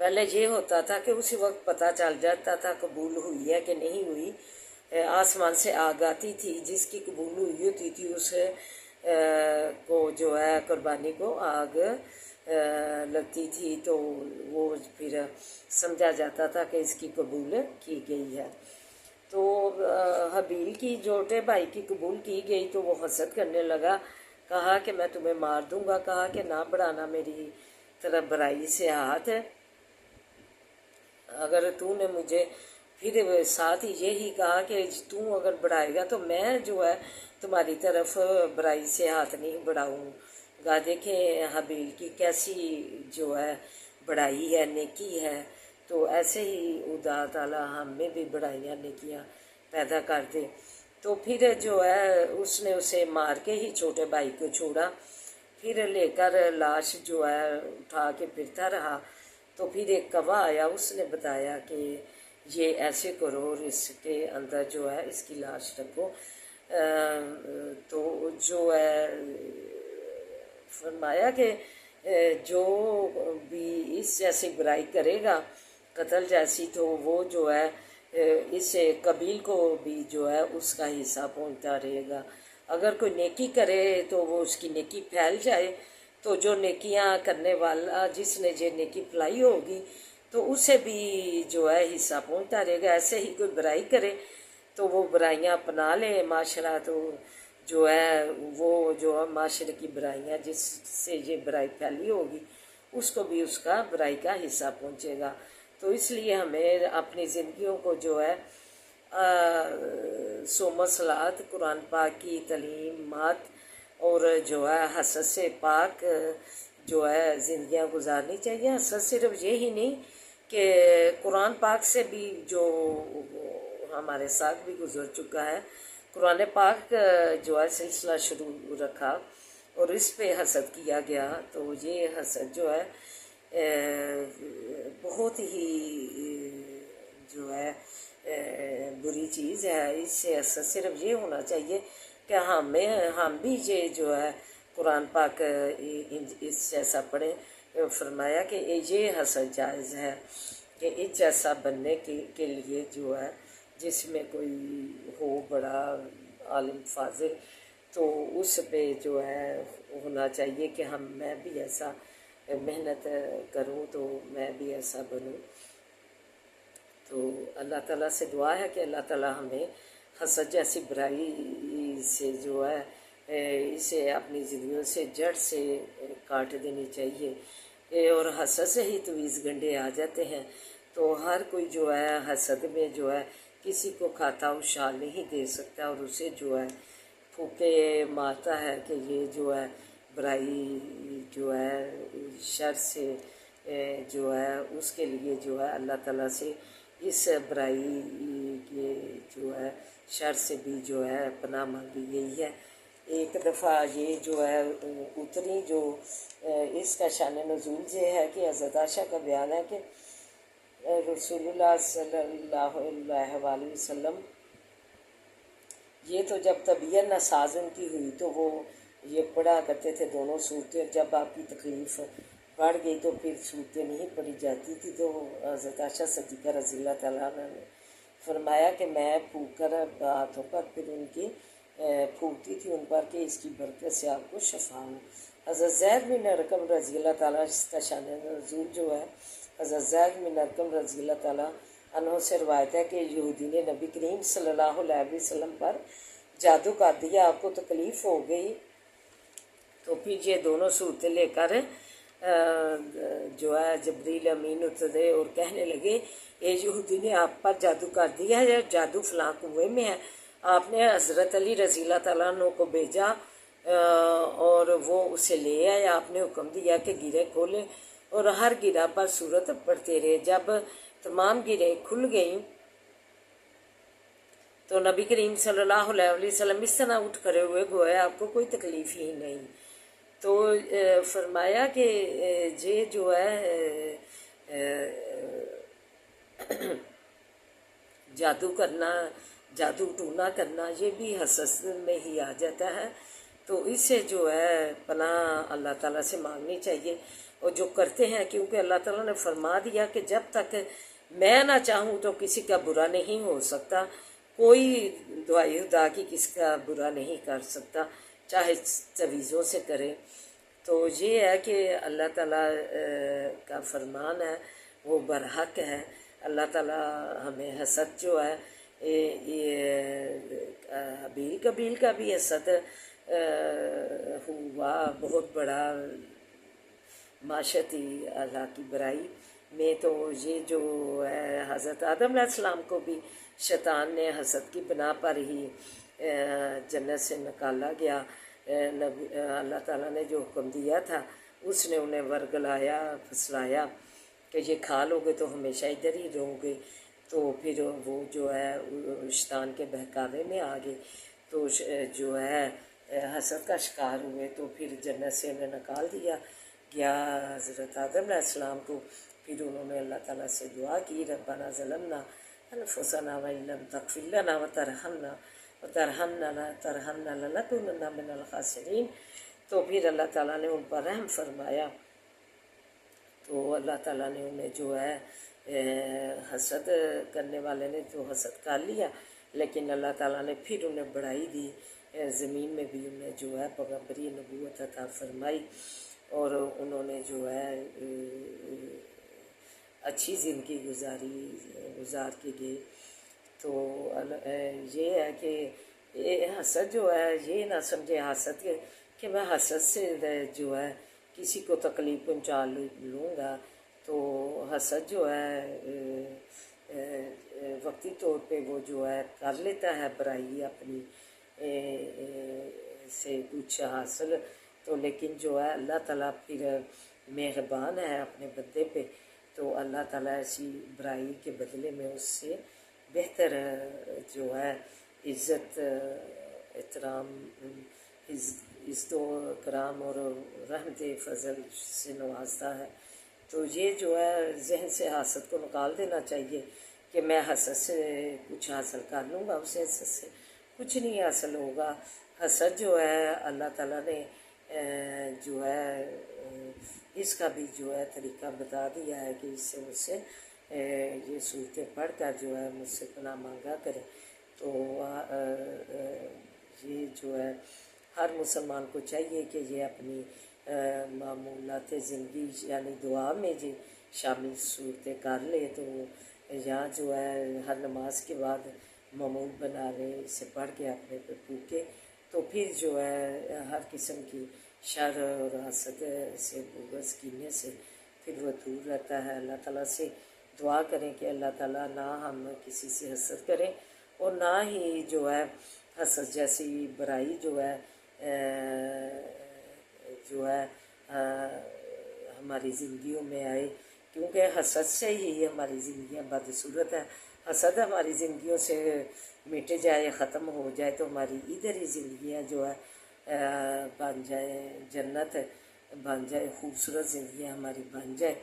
پہلے یہ ہوتا تھا کہ اسی وقت پتہ چل جاتا تھا قبول ہوئی ہے کہ نہیں ہوئی، آسمان سے آگ آتی تھی، جس کی قبول ہوئی ہوتی تھی اس کو جو ہے قربانی کو آگ لگتی تھی، تو وہ پھر سمجھا جاتا تھا کہ اس کی قبول کی گئی ہے۔ تو حابیل کی چھوٹے بھائی کی قبول کی گئی تو وہ حسد کرنے لگا، کہا کہ میں تمہیں مار دوں گا، کہا کہ نہ بڑھانا میری طرف برائی سے ہاتھ ہے، اگر تو نے مجھے پھر ساتھ ہی یہی کہا کہ تو اگر بڑھائے گا تو میں جو ہے تمہاری طرف برائی سے ہاتھ نہیں بڑھاؤں گا۔ دیکھیں حابیل کی کیسی جو ہے بڑائی ہے، نیکی ہے، تو ایسے ہی خدا تعالیٰ ہم میں بھی بڑائیاں نیکیاں پیدا کر دے۔ تو پھر جو ہے اس نے اسے مار کے ہی چھوٹے بھائی کو چھوڑا، پھر لے کر لاش جو ہے اٹھا کے پھرتا رہا، تو پھر ایک کوا آیا، اس نے بتایا کہ یہ ایسے کرو اور اس کے اندر جو ہے اس کی لاش رکھو۔ تو جو ہے فرمایا کہ جو بھی اس جیسی برائی کرے گا قتل جیسی، تو وہ جو ہے اس قبیل کو بھی جو ہے اس کا حصہ پہنچتا رہے گا۔ اگر کوئی نیکی کرے تو وہ اس کی نیکی پھیل جائے، تو جو نیکیاں کرنے والا جس نے یہ نیکی پھیلائی ہوگی تو اسے بھی جو ہے حصہ پہنچتا رہے گا۔ ایسے ہی کوئی برائی کرے تو وہ برائیاں اپنا لے معاشرہ، تو جو ہے وہ جو معاشرے کی برائیاں جس سے یہ برائی پھیلی ہوگی اس کو بھی اس کا برائی کا حصہ پہنچے گا۔ تو اس لیے ہمیں اپنی زندگیوں کو جو ہے سو مصلحت، قرآن پاک کی تعلیمات اور جو ہے حسد سے پاک جو ہے زندگیاں گزارنی چاہیے۔ حسد صرف یہی نہیں کہ قرآن پاک سے بھی جو ہمارے ساتھ بھی گزر چکا ہے، قرآن پاک جو ہے سلسلہ شروع رکھا اور اس پہ حسد کیا گیا، تو یہ حسد جو ہے بہت ہی جو ہے بری چیز ہے۔ اس سے حسد صرف یہ ہونا چاہیے کہ ہم بھی یہ جو ہے قرآن پاک اس جیسا پڑھیں۔ فرمایا کہ یہ حسد جائز ہے کہ اس جیسا بننے کے لیے جو ہے جس میں کوئی ہو بڑا عالم فاضل، تو اس پہ جو ہے ہونا چاہیے کہ میں بھی ایسا محنت کروں تو میں بھی ایسا بنوں۔ تو اللہ تعالیٰ سے دعا ہے کہ اللہ تعالیٰ ہمیں حسد جیسی برائی سے جو ہے اسے اپنی زندگیوں سے جڑ سے کاٹ دینی چاہیے، اور حسد سے ہی تویز گنڈے آ جاتے ہیں۔ تو ہر کوئی جو ہے حسد میں جو ہے کسی کو کھاتا اشال نہیں دے سکتا، اور اسے جو ہے پھوکے مارتا ہے کہ یہ جو ہے برائی جو ہے شر سے جو ہے اس کے لیے جو ہے اللہ تعالیٰ سے اس برائی کے جو ہے شر سے بھی جو ہے پناہ مانگی گئی ہے۔ ایک دفعہ یہ جو ہے اتری جو اس کا شان نزول یہ ہے کہ حضرت عائشہ کا بیان ہے کہ رسول اللہ صلی اللہ علیہ وآلہ وسلم یہ تو جب طبیعت ناساز ان کی ہوئی تو وہ یہ پڑھا کرتے تھے دونوں صورتیں، جب آپ کی تکلیف بڑھ گئی تو پھر صورتیں نہیں پڑھی جاتی تھی، تو حضرت عائشہ صدیقہ رضی اللہ تعالیٰ عنہ نے فرمایا کہ میں پھونک کر ہاتھوں پر پھر ان کی پھونکتی تھی ان پر کہ اس کی برکت سے آپ کو شفا ہو۔ حضرت زید بن ارقم رضی اللہ تعالیٰ کا شان نزول جو ہے، حضرت زید بن ارقم رضی اللہ تعالیٰ عنہ سے روایت ہے کہ یہودی نے نبی کریم صلی اللہ علیہ وسلم پر جادو کر دیا، آپ کو تکلیف ہو گئی، تو پھر یہ دونوں صورتیں لے کر جو ہے جبریل امین اترے اور کہنے لگے اے یہودی نے آپ پر جادو کر دیا ہے، جادو فلاں کنویں میں ہے۔ آپ نے حضرت علی رضی اللہ تعالیٰ عنہ کو بھیجا اور وہ اسے لے آئے، آپ نے حکم دیا کہ گرہیں کھولے اور ہر گرہ پر سورت پڑھتے رہے۔ جب تمام گرہیں کھل گئیں تو نبی کریم صلی اللہ علیہ وسلم اس طرح اٹھ کھڑے ہوئے گویا آپ کو کوئی تکلیف ہی نہیں۔ تو فرمایا کہ یہ جو ہے جادو کرنا، جادو ٹونا کرنا، یہ بھی حسد میں ہی آ جاتا ہے، تو اس سے جو ہے پناہ اللہ تعالیٰ سے مانگنی چاہیے۔ اور جو کرتے ہیں، کیونکہ اللہ تعالیٰ نے فرما دیا کہ جب تک میں نہ چاہوں تو کسی کا برا نہیں ہو سکتا، کوئی دعائی خدا کی کسی کا برا نہیں کر سکتا، چاہے تویزوں سے کرے۔ تو یہ ہے کہ اللہ تعالیٰ کا فرمان ہے وہ برحق ہے۔ اللہ تعالیٰ ہمیں حسد جو ہے یہ حابیل قبیل کا بھی حسد ہوا، بہت بڑا معاشرتی اخلاقی برائی میں۔ تو یہ جو ہے حضرت آدم علیہ السلام کو بھی شیطان نے حسد کی بنا پر ہی جنت سے نکالا گیا۔ اللہ تعالیٰ نے جو حکم دیا تھا اس نے انہیں ورگلایا، پھسلایا کہ یہ کھا لو گے تو ہمیشہ ادھر ہی رہو گے۔ تو پھر وہ جو ہے شیطان کے بہکاوے میں آ گئے، تو جو ہے حسد کا شکار ہوئے، تو پھر جنت سے انہیں نکال دیا گیا حضرت آدم علیہ السلام کو۔ پھر انہوں نے اللہ تعالیٰ سے دعا کی، ربنا ظلمنا انفسنا وان لم تغفر لنا وترحمنا لنکونن من الخاسرین۔ تو پھر اللہ تعالیٰ نے ان پر رحم فرمایا، تو اللہ تعالیٰ نے انہیں جو ہے حسد کرنے والے نے جو حسد کر لیا، لیکن اللہ تعالیٰ نے پھر انہیں بڑھائی دی، زمین میں بھی انہیں جو ہے پیغمبری نبوت عطا فرمائی، اور انہوں نے جو ہے اچھی زندگی گزار کے گئے۔ تو یہ ہے کہ حسد جو ہے یہ نہ سمجھے حسد کہ میں حسد سے جو ہے کسی کو تکلیف پہنچا لوں گا۔ تو حسد جو ہے وقتی طور پہ وہ جو ہے کر لیتا ہے برائی اپنی سے کچھ حاصل، تو لیکن جو ہے اللہ تعالیٰ پھر مہربان ہے اپنے بندے پہ، تو اللہ تعالیٰ ایسی برائی کے بدلے میں اس سے بہتر جو ہے عزت، احترام، عزت و کرام اور رحمت فضل سے نوازتا ہے۔ تو یہ جو ہے ذہن سے حسد کو نکال دینا چاہیے کہ میں حسد سے کچھ حاصل کر لوں گا، اسے حسد سے کچھ نہیں حاصل ہوگا۔ حسد جو ہے اللہ تعالیٰ نے جو ہے اس کا بھی جو ہے طریقہ بتا دیا ہے کہ اس سے مجھ سے یہ صورتیں پڑھ کر جو ہے مجھ سے پناہ مانگا کرے۔ تو یہ جو ہے ہر مسلمان کو چاہیے کہ یہ اپنی معمولات زندگی یعنی دعا میں جو شامل صورتیں کر لے، تو یہاں جو ہے ہر نماز کے بعد معمول بنا لے، اسے پڑھ کے اپنے پہ پھونکے، تو پھر جو ہے ہر قسم کی شر اور حسد سے، بغض، کینے سے پھر وہ دور رہتا ہے۔ اللہ تعالیٰ سے دعا کریں کہ اللہ تعالیٰ نہ ہم کسی سے حسد کریں، اور نہ ہی جو ہے حسد جیسی برائی جو ہے ہماری زندگیوں میں آئے، کیونکہ حسد سے ہی ہماری زندگیاں بدصورت ہیں۔ حسد ہماری زندگیوں سے مٹ جائے، ختم ہو جائے، تو ہماری ادھر ہی زندگیاں جو ہے بن جائیں، جنت بن جائے، خوبصورت زندگیاں ہماری بن جائے۔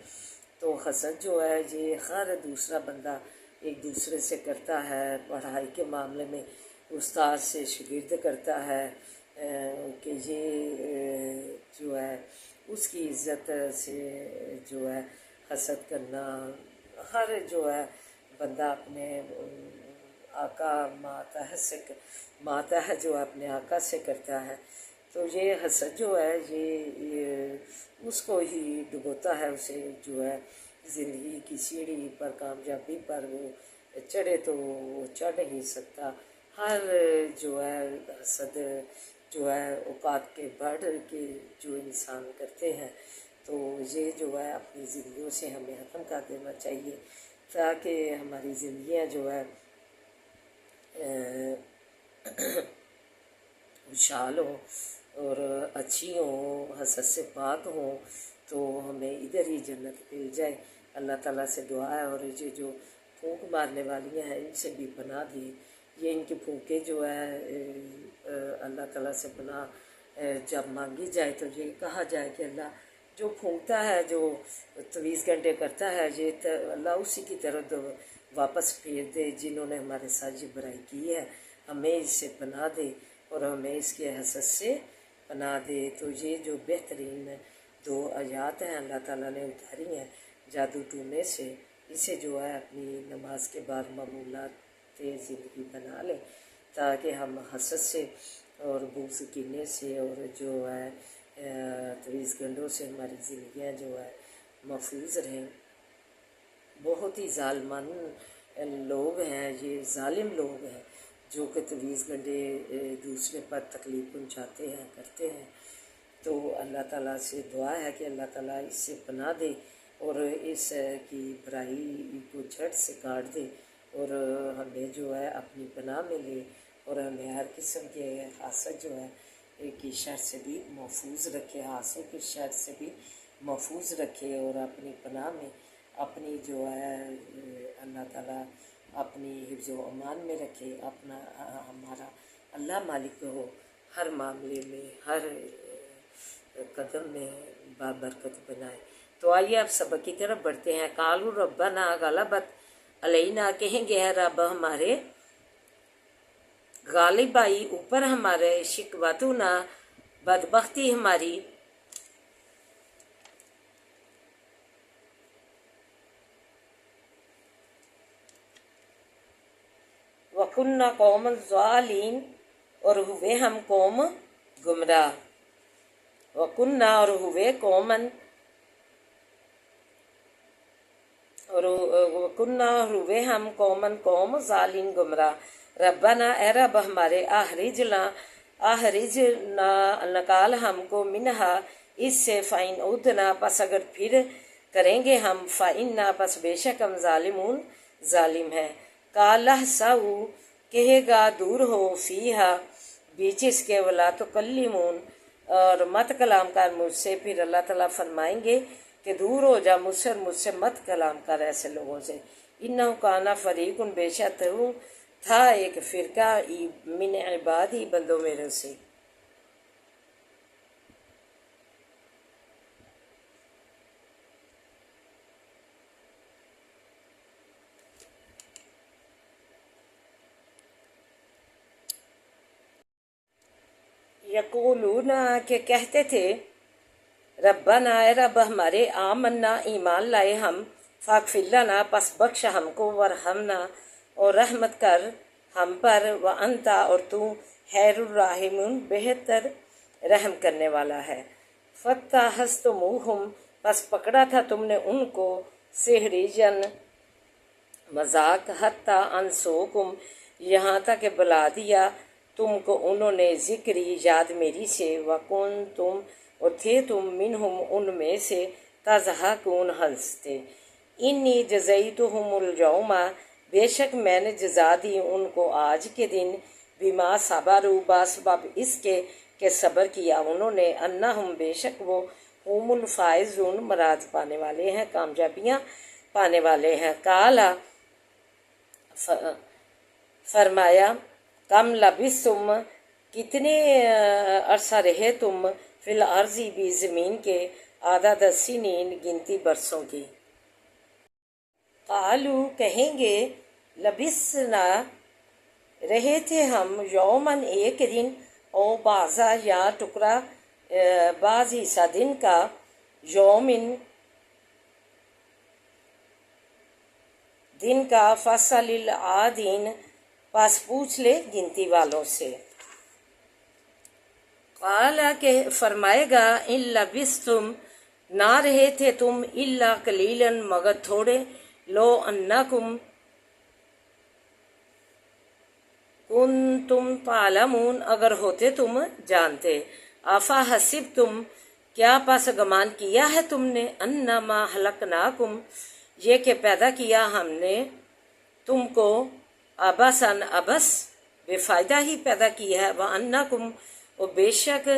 تو حسد جو ہے یہ ہر دوسرا بندہ ایک دوسرے سے کرتا ہے، پڑھائی کے معاملے میں استاد سے شاگرد کرتا ہے کہ یہ جو ہے اس کی عزت سے جو ہے حسد کرنا، ہر جو ہے بندہ اپنے آقا ماتحت جو اپنے آقا سے کرتا ہے۔ تو یہ حسد جو ہے یہ اس کو ہی ڈبوتا ہے، اسے جو ہے زندگی کی سیڑھی پر، کامیابی پر وہ چڑھے تو وہ چڑھ نہیں سکتا۔ ہر جو ہے حسد جو ہے اوقات کے بڑھ کے جو انسان کرتے ہیں، تو یہ جو ہے اپنی زندگیوں سے ہمیں ختم کر دینا چاہیے، تاکہ ہماری زندگیاں جو ہے خوشحال ہوں اور اچھی ہوں، حسد سے پاک ہوں، تو ہمیں ادھر ہی جنت مل جائے۔ اللہ تعالیٰ سے دعا ہے، اور یہ جو پھونک مارنے والیاں ہیں ان سے بھی پناہ دی، یہ ان کی پھونکیں جو ہے اللہ تعالیٰ سے پناہ جب مانگی جائے تو یہ کہا جائے کہ اللہ جو پھونکتا ہے، جو 24 گھنٹے کرتا ہے، یہ اللہ اسی کی طرف واپس پھیر دے جنہوں نے ہمارے ساتھ یہ برائی کی ہے، ہمیں اس سے پناہ دے اور ہمیں اس کے حسد سے پناہ دے۔ تو یہ جو بہترین 2 آیات ہیں اللہ تعالیٰ نے اتاری ہیں جادو ٹونے سے، اسے جو ہے اپنی نماز کے بعد معمولات زندگی بنا لیں تاکہ ہم حسد سے اور بغض کینے سے اور جو ہے تویز گنڈوں سے ہماری زندگیاں جو ہے محفوظ رہیں۔ بہت ہی ظالمان لوگ ہیں، یہ ظالم لوگ ہیں جو کہ تویز گنڈے دوسرے پر تکلیف پہنچاتے ہیں کرتے ہیں۔ تو اللہ تعالیٰ سے دعا ہے کہ اللہ تعالیٰ اس سے پناہ دے اور اس کی برائی کو جڑ سے کاٹ دے اور ہمیں جو ہے اپنی پناہ میں لے اور ہمیں ہر قسم کے حاسد جو ہے کی شر سے بھی محفوظ رکھے، حاسد کی شر سے بھی محفوظ رکھے اور اپنی پناہ میں اپنی جو ہے اللہ تعالیٰ اپنی حفظ و امان میں رکھے، اپنا ہمارا اللہ مالک ہو، ہر معاملے میں ہر قدم میں بابرکت بنائے۔ تو آئیے اب سبق کی طرف بڑھتے ہیں۔ قالوا ربنا غلبت علینا، کہیں گے ہے رب ہمارے غالب آئی اوپر ہمارے، شکوتنا بدبختی ہماری، وَكُنَّا قَوْمًا ظَالِمِينَ، اور ہوئے ہم قوم گمراہ، وَكُنَّا اور ہوئے قومًا، اور وَكُنَّا اور ہوئے ہم قومًا قوم ظالم گمراہ، ربنا اے رب ہمارے، اخرجنا نکال ہم کو، منہا اس سے، فَإِنْ عُدْنَا پس اگر پھر کریں گے ہم، فَإِنَّا پس بے شک ہم ظالمون ظالم ہیں۔ قَالَ اخْسَئُوا کہے گا دور ہو، فیہا بیچ اس کے، وَلَا تُكَلِّمُونَ اور مت کلام کر مجھ سے، پھر اللہ تعالیٰ فرمائیں گے کہ دور ہو جا مجھ سے مت کلام کر ایسے لوگوں سے۔ اِنَّهُ كَانَ فَرِيقٌ بے شک تھا ایک فرقہ، من عبادی بندوں میرے سے۔ یقولون کہ کہتے تھے، ربنا اے رب ہمارے، آمنا ایمان لائے ہم، فاغفر لنا پس بخش ہم کو، ورحمنا اور رحمت کر ہم پر، وانت اور تو خیر الراحمین بہتر رحم کرنے والا ہے۔ فاتخذتموہم پس پکڑا تھا تم نے ان کو، سخریا مذاق، حتی انسوکم یہاں تک کہ بلا دیا تم کو انہوں نے، ذکری یاد میری سے، وکنتم اور تھے تم، منہم ان میں سے، تضحکون ہنستے۔ انی جزیتہم الیوم بے شک میں نے جزا دی ان کو آج کے دن، بما صبروا باسباب اس کے کہ صبر کیا انہوں نے، انہم بے شک وہ، ہم الفائزون مراد پانے والے ہیں، کامیابیاں پانے والے ہیں۔ قالا فرمایا، کم لبثتم کتنے عرصہ رہے تم، فی الارض بھی زمین کے، عدد السنین گنتی برسوں کی۔ قالو کہیں گے، لبثنا رہے تھے ہم، یومن ایک دن، او بعضا یا ٹکڑا بعض حصہ دن کا، یومن دن کا، فصل العادین پس پوچھ لے گنتی والوں سے۔ قال کہ فرمائے گا، ان لبثتم نہ رہے تھے تم، الا قلیلا مگر تھوڑے، لو انکم کنتم تعلمون اگر ہوتے تم جانتے، افا حسبتم کیا پس گمان کیا ہے تم نے، انما خلقناکم یہ کہ پیدا کیا ہم نے تم کو، عبثاً عبث بے فائدہ ہی پیدا کی ہے، وانکم اور بے شک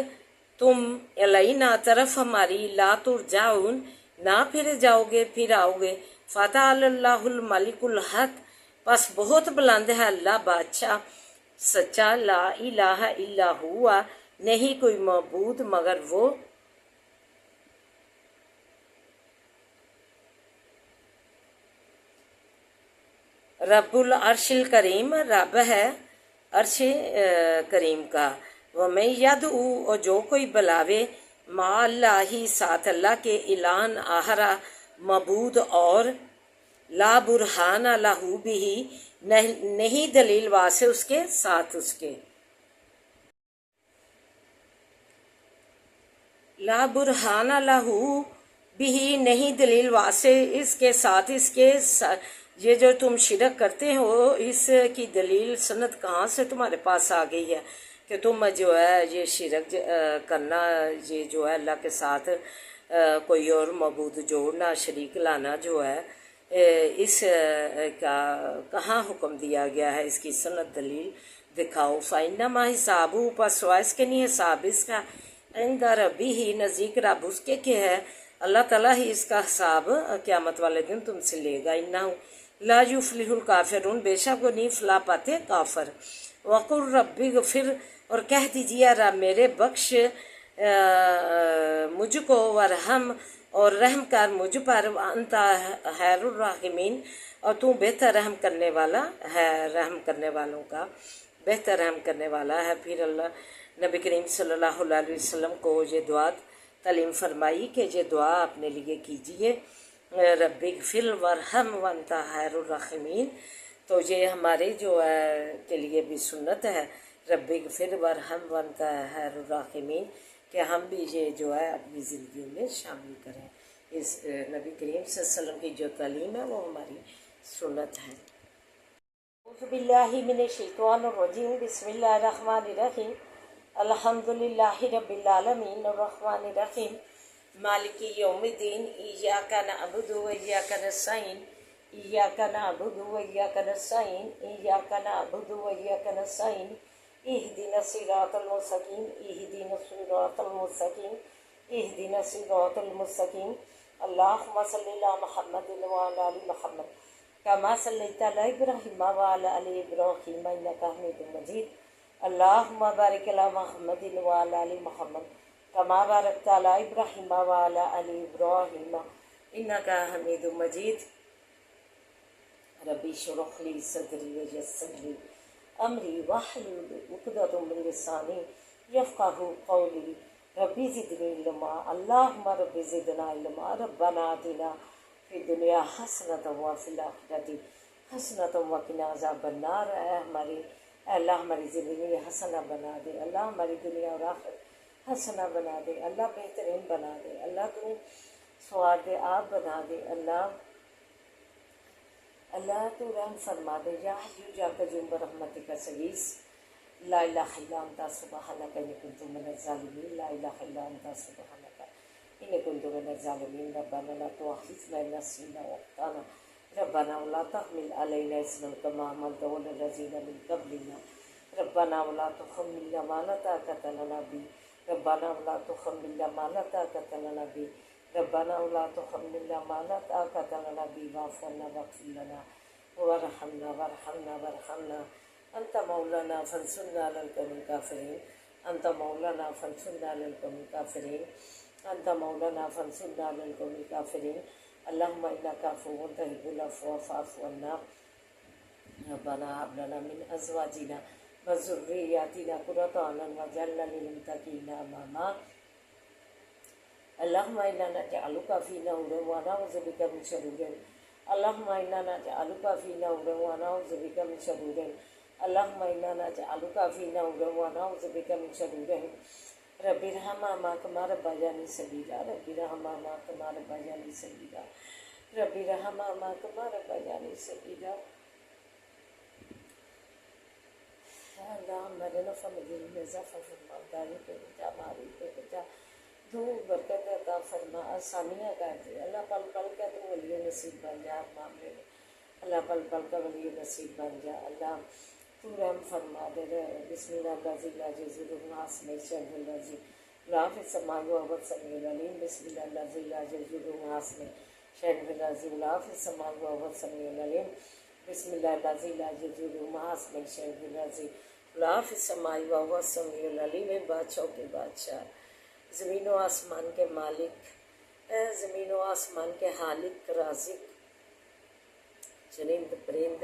تم، الینا طرف ہماری، لا ترجعون نہ پھر جاؤ گے پھر آؤ گے، فتعالی اللہ الملک الحق پس بہت بلند ہے اللہ بادشاہ سچا، لا الہ الا ہوا نہیں کوئی معبود مگر وہ، رب العرش الکریم رب ہے عرش کریم کا، وَمَن يَدْعُو اور جو کوئی بلاوے، ما اللہ ہی ساتھ اللہ کے اعلان آہرا معبود اور لا برہان لہو بھی نہیں دلیل واسے اس کے ساتھ اس کے لا برہان لہو بھی نہیں دلیل واسے اس کے ساتھ یہ جو تم شرک کرتے ہو اس کی دلیل سند کہاں سے تمہارے پاس آ گئی ہے کہ تم جو ہے یہ شرک کرنا یہ جو ہے اللہ کے ساتھ کوئی اور معبود جوڑنا شریک لانا جو ہے اس کا کہاں حکم دیا گیا ہے اس کی سند دلیل دکھاؤ فَإِنَّمَا حسابُ پس اس کے نہیں حساب اس کا عند ربی ہی نزدیک رب اس کے ہے اللہ تعالیٰ ہی اس کا حساب قیامت والے دن تم سے لے گا انہو لا یفلح الکافرون بے شک وہ نہیں فلاح پاتے کافر وقل ربی اغفر اور کہہ دیجیے رب میرے بخش مجھ کو ورحم اور رحم کر مجھ پر انت خیر الراحمین اور تو بہتر رحم کرنے والا ہے رحم کرنے والوں کا بہتر رحم کرنے والا ہے پھر اللہ نبی کریم صلی اللہ علیہ وسلم کو یہ دعا تعلیم فرمائی کہ یہ دعا اپنے لیے کیجئے رب اغفر ورحم وانت خیر الراحمین تو یہ ہمارے جو ہے کے لیے بھی سنت ہے رب اغفر ورحم وانت خیر الراحمین کہ ہم بھی یہ جو ہے اپنی زندگیوں میں شامل کریں اس نبی کریم صلی اللہ علیہ وسلم کی جو تعلیم ہے وہ ہماری سنت ہے اعوذ باللہ من الشیطان الرجیم بسم اللہ الرحمن الرحیم الحمدللہ رب العالمین الرحمن الرحیم مالک یوم الدین ایاک نعبد و ایاک نستعین ایاک نعبد و ایاک نستعین ایاک نعبد و ایاک نستعین اهدنا الصراط المستقیم اهدنا الصراط المستقیم اهدنا الصراط المستقیم اللهم صل على محمد وعلى آل محمد كما صليت على إبراهيم وعلى آل إبراهيم إنك حميد مجيد اللهم بارك على محمد وعلى آل محمد كما باركت على إبراهيم وعلى آل إبراهيم إنك حميد مجيد ربي اشرح لي صدري ويسر لي امری واحلل عقدۃ من لسانی یفقہوا قولی ربی زدنی علما اللہم رب زدنا علما ربنا آتنا فی الدنیا حسنۃ وفی الآخرۃ حسنۃ وقنا عذاب النار اے اللہ ہماری زندگی میں حسنہ بنا دے اللہ ہماری دنیا اور آخرت حسنہ بنا دے اللہ بہترین بنا دے اللہ تو سوار دے آپ بنا دے اللہ تو رحم فرما دے یا حیو یا قیوم برحمتک استغیث لا الہ الا انت سبحانک انی کنت من الظالمین لا الہ الا انت سبحانک انی کنت من الظالمین ربنا لا تؤاخذنا ان نسینا واخطانا ربنا ولا تحمل علینا اصرا کما حملته على الذین من قبلنا ربنا ولا تحملنا ما لا طاقة لنا به ربنا ولا تحملنا ما لا طاقة لنا به ربنا ولا تحملنا ما لا طاقة لنا به واعف عنا واغفر لنا وارحمنا وارحمنا انت مولانا فانصرنا على القوم الكافرين انت مولانا فانصرنا على القوم الكافرين انت مولانا فانصرنا على القوم الكافرين اللهم انك عفو تحب العفو فاعف عنا ربنا هب لنا من ازواجنا وذرياتنا قرة اعين واجعلنا للمتقين اماما اللهم انا نجعلك في نور ونعوذ بك من شرور اللهم انا نجعلك في نور ونعوذ بك من شرور اللهم انا نجعلك في نور ونعوذ بك من شرور رب ارحمهما كما ربياني صغيرا رب ارحمهما كما ربياني صغيرا رب ارحمهما كما ربياني صغيرا اللهم ارنا فمدين مزافا في المقدار بجا ماري بجا تو برکت عطا فرما آسانیاں کر دے اللہ پل پل کا تو ولی نصیب بن جا معاملے میں اللہ پل پل کا ولی نصیب بن جا اللہ تو رحم فرما دے بسم اللہ الذی لا یضر مع اسمہ شیء الذی لا فی السماء وهو السمیع العلیم بسم اللہ الذی لا یضر مع اسمہ شیء الذی لا فی السماء وهو السمیع العلیم بسم اللہ الذی لا یضر مع اسمہ شیء الذی لا فی السماء وهو السمیع العلیم بادشاہوں کے بادشاہ زمین و آسمان کے مالک اے زمین و آسمان کے خالق رازق چرند پرند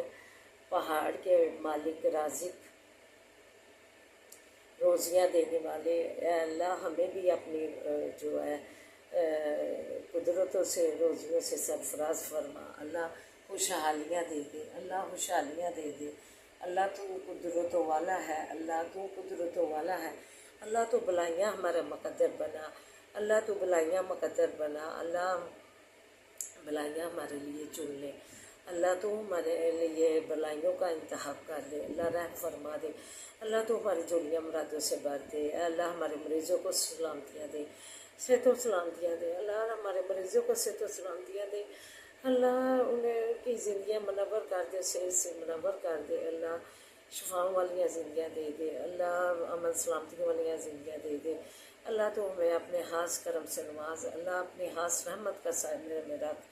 پہاڑ کے مالک رازق روزیاں دینے والے، اے اللہ ہمیں بھی اپنی جو ہے قدرتوں سے روزیوں سے سرفراز فرما۔ اللہ خوشحالیاں دے دے، اللہ خوشحالیاں دے دے۔ اللہ تو قدرتوں والا ہے، اللہ تو قدرتوں والا ہے۔ اللہ تو بلائیاں ہمارا مقدر بنا، اللہ تو بلائیاں مقدر بنا، اللہ بلائیاں ہمارے لیے چن لے، اللہ تو ہمارے لیے بلائیوں کا انتخاب کر لے، اللہ رحم فرما دے، اللہ تو ہماری جولیاں مرادوں سے بھر دے، اے اللہ ہمارے مریضوں کو سلامتیاں دے، صحت و سلامتیاں دے، اللہ ہمارے مریضوں کو صحت و سلامتیاں دے، اللہ انہیں کی زندگیاں منور کر دے، صحت سے منور کر دے، اللہ شفاؤں والیاں زندگیاں دے دے، اللہ امن سلامتی والیاں زندگیاں دے دے، اللہ تو ہمیں اپنے خاص کرم سے نواز، اللہ اپنی خاص رحمت کا سائے میں رکھ،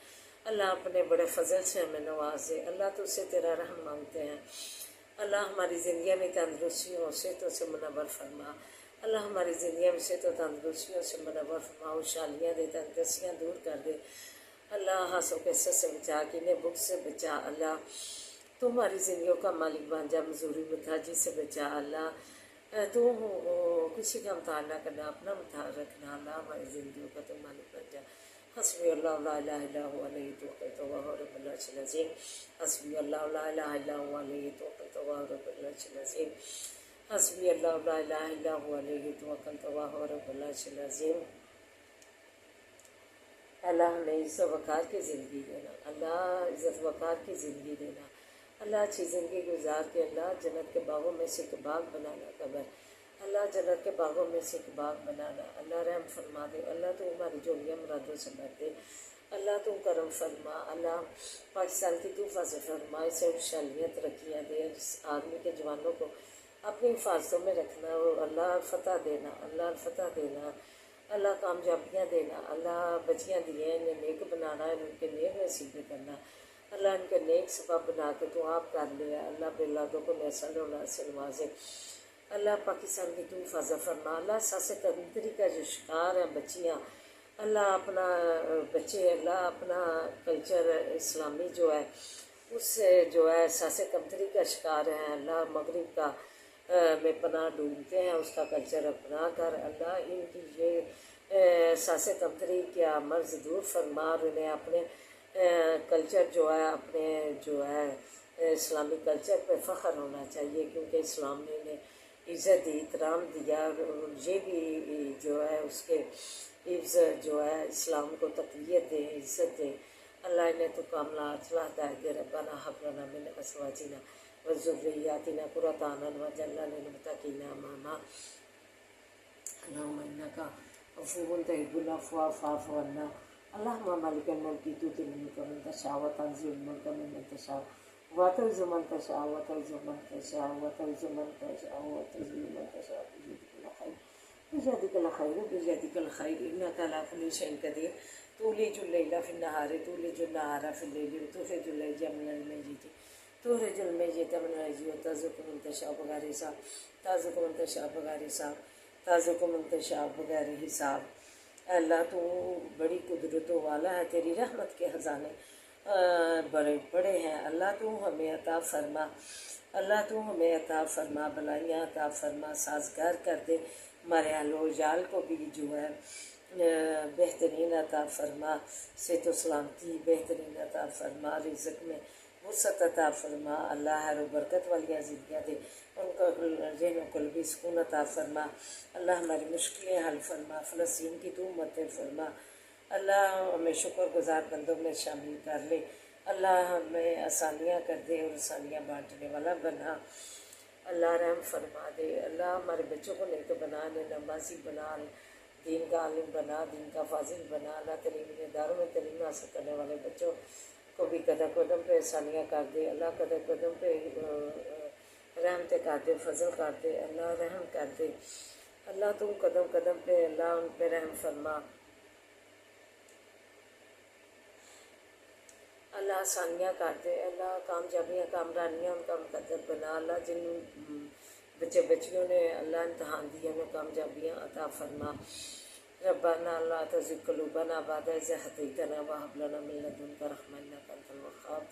اللہ اپنے بڑے فضل سے ہمیں نواز دے، اللہ تو سے تیرا رحم مانگتے ہیں، اللہ ہماری زندگیوں میں تندرستیوں صحتوں سے منور فرما، اللہ ہماری زندگیوں میں صحت و تندرستیوں سے منور فرما، خوشحالیاں دے، تندرستیاں دور کر دے، اللہ ہنسوں کے سر سے بچا، کینے بک سے بچا، اللہ تو ہماری زندگیوں کا مالک بن جا، مزوری محتاجی سے بچا، اللہ تو کسی کا امتحان نہ کرنا، اپنا امتحان رکھنا، اللہ ہماری زندگیوں کا تو مالک بن جا۔ حسبی اللہ لا الہ الا هو علیہ توکلت وهو رب العرش العظیم، حسبی اللہ لا الہ الا هو علیہ توکلت وهو رب العرش العظیم، حسبی اللہ لا الہ الا هو علیہ توکلت وهو رب العرش العظیم۔ اللہ ہمیں عزت وقار کی زندگی دینا، اللہ عزت وقار کی زندگی دینا، اللہ اچھی زندگی گزار کے اللہ جنت کے باغوں میں سے ایک باغ بنانا قبر، اللہ جنت کے باغوں میں سے ایک باغ بنانا، اللہ رحم فرما دے، اللہ تو ہماری جولیاں مرادوں سے بھر دے، اللہ تو کرم فرما، اللہ پاکستان کی تو فضل فرما، اسے خوشحالیاں ترقیاں دے، جس آدمی کے جوانوں کو اپنی حفاظتوں میں رکھنا، وہ اللہ فتح دینا، اللہ فتح دینا، اللہ کامیابیاں دینا، اللہ بچیاں دیے انہیں نیک بنانا، ان کے نیک نصیبیں کرنا، اللہ ان کے نیک سبب بنا کے تو آپ کر لیا، اللہ بے اولادوں کو نیسل اولاد سے نوازے، اللہ پاکستان کی تو حفاظت فرما، اللہ ساس تندری کا جو شکار ہیں بچیاں، اللہ اپنا بچے اللہ اپنا کلچر اسلامی جو ہے اس سے جو ہے ساس کمتری کا شکار ہیں، اللہ مغرب کا میں پناہ ڈھونڈتے ہیں، اس کا کلچر اپنا کر اللہ ان کی یہ ساس کمتری کیا مرض دور فرما، اور انہیں اپنے کلچر جو ہے اپنے جو ہے اسلامی کلچر پہ فخر ہونا چاہیے، کیونکہ اسلام نے انہیں عزت دی، احترام دیا، اور یہ بھی جو ہے اس کے حفظ جو ہے اسلام کو تقویت دے، عزت دے، اللہ انہیں تو کاملات ہدایت دے، ربنا ہب لنا من ازواجنا وذریاتنا قرۃ اعین واجعلنا للمتقین اماما، اللہم انک عفو تحب العفو فاعف عنا، اللہم مالک الملک تؤتی الملک من تشاء وتنزع الملک ممن تشاء وتعز من تشاء وتعز من تشاء وتعز من تشاء وتذل من تشاء بيدك الخير بيدك الخير إنك على كل شيء قدير، تولج الليل في النهار تولج النهار في الليل وتخرج الحي من الميت تخرج الميت من الحي وترزق من تشاء بغیر حساب ترزق من تشاء بغیر حساب ترزق من تشاء بغیر حساب، اللہ تو بڑی قدرتوں والا ہے، تیری رحمت کے خزانے بڑے بڑے ہیں، اللہ تو ہمیں عطا فرما، اللہ تو ہمیں عطا فرما، بلائیاں عطا فرما، سازگار کر دے، ہمارے اہل و عیال کو بھی جو ہے بہترین عطا فرما، صحت و سلامتی بہترین عطا فرما، رزق میں وسعت عطا فرما، اللہ خیر و برکت والیاں زندگیاں دے، ان کو ذہن و قلبی سکون عطا فرما، اللہ ہماری مشکلیں حل فرما، فلسطین کی تو مدد فرما، اللہ ہمیں شکر گزار بندوں میں شامل کر لے، اللہ ہمیں آسانیاں کر دے اور آسانیاں بانٹنے والا بنا، اللہ رحم فرما دے، اللہ ہمارے بچوں کو نیک بنا، انہیں نمازی بنا، دین کا عالم بنا، دین کا فاضل بنا، اللہ تعلیمی اداروں میں تعلیم حاصل کرنے والے بچوں کو بھی قدم قدم پہ آسانیاں کر دے، اللہ قدم قدم پہ رحمت کر دے، فضل کر دے، اللہ رحم کر دے، اللہ تم قدم قدم پہ اللہ ان پہ رحم فرما، اللہ آسانیاں کر دے، اللہ کامیابیاں کامرانیاں ان کا مقدر بنا، اللہ جن بچے بچیوں نے اللہ امتحان دیے انہیں کامیابیاں عطا فرما، ربنا لا تزغ قلوبنا بعد إذ هديتنا وهب لنا من لدنك رحمة إنك أنت الوهاب،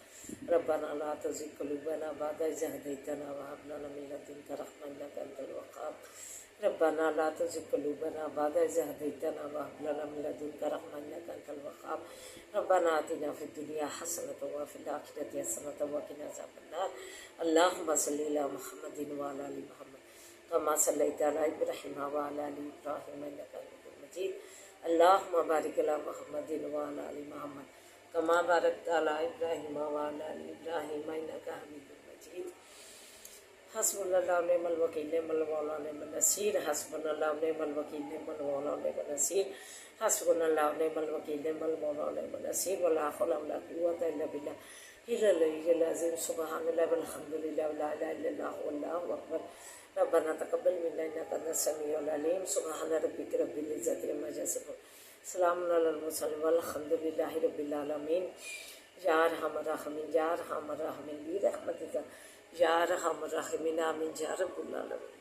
ربنا لا تزغ قلوبنا بعد إذ هديتنا وهب لنا من لدنك رحمة إنك أنت الوهاب، ربنا لا تزغ قلوبنا بعد إذ هديتنا وهب لنا من لدنك رحمة إنك أنت الوهاب ربنا آتنا في الدنيا حسنة وفي الآخرة حسنة وقنا عذاب النار اللهم صل على محمد وعلى آل محمد كما صليت على إبراهيم وعلى آل إبراهيم إنك حميد مجيد اللهم بارك على محمد وعلى آل محمد كما باركت على إبراهيم وعلى آل إبراهيم إنك حميد مجيد حسبنا اللہ ونعم الوکیل نعم المولا نعم النصیر حسبنا اللہ ونعم الوکیل نعم المولا نعم النصیر حسبنا اللہ ونعم الوکیل نعم المولا نعم النصیر ولا حول ولا قوة الا باللہ العلی العظیم سبحان اللہ والحمد للہ ولا الہ الا اللہ واللہ اکبر ربنا تقبل منا انک انت السمیع العلیم سبحان ربک رب العزۃ عما یصفون سلام علی المرسلین والحمد للہ رب العالمین یا ارحم الراحمین یا ارحم الراحمین برحمتک یا ارحم الراحمین آمین یا رب العالمین.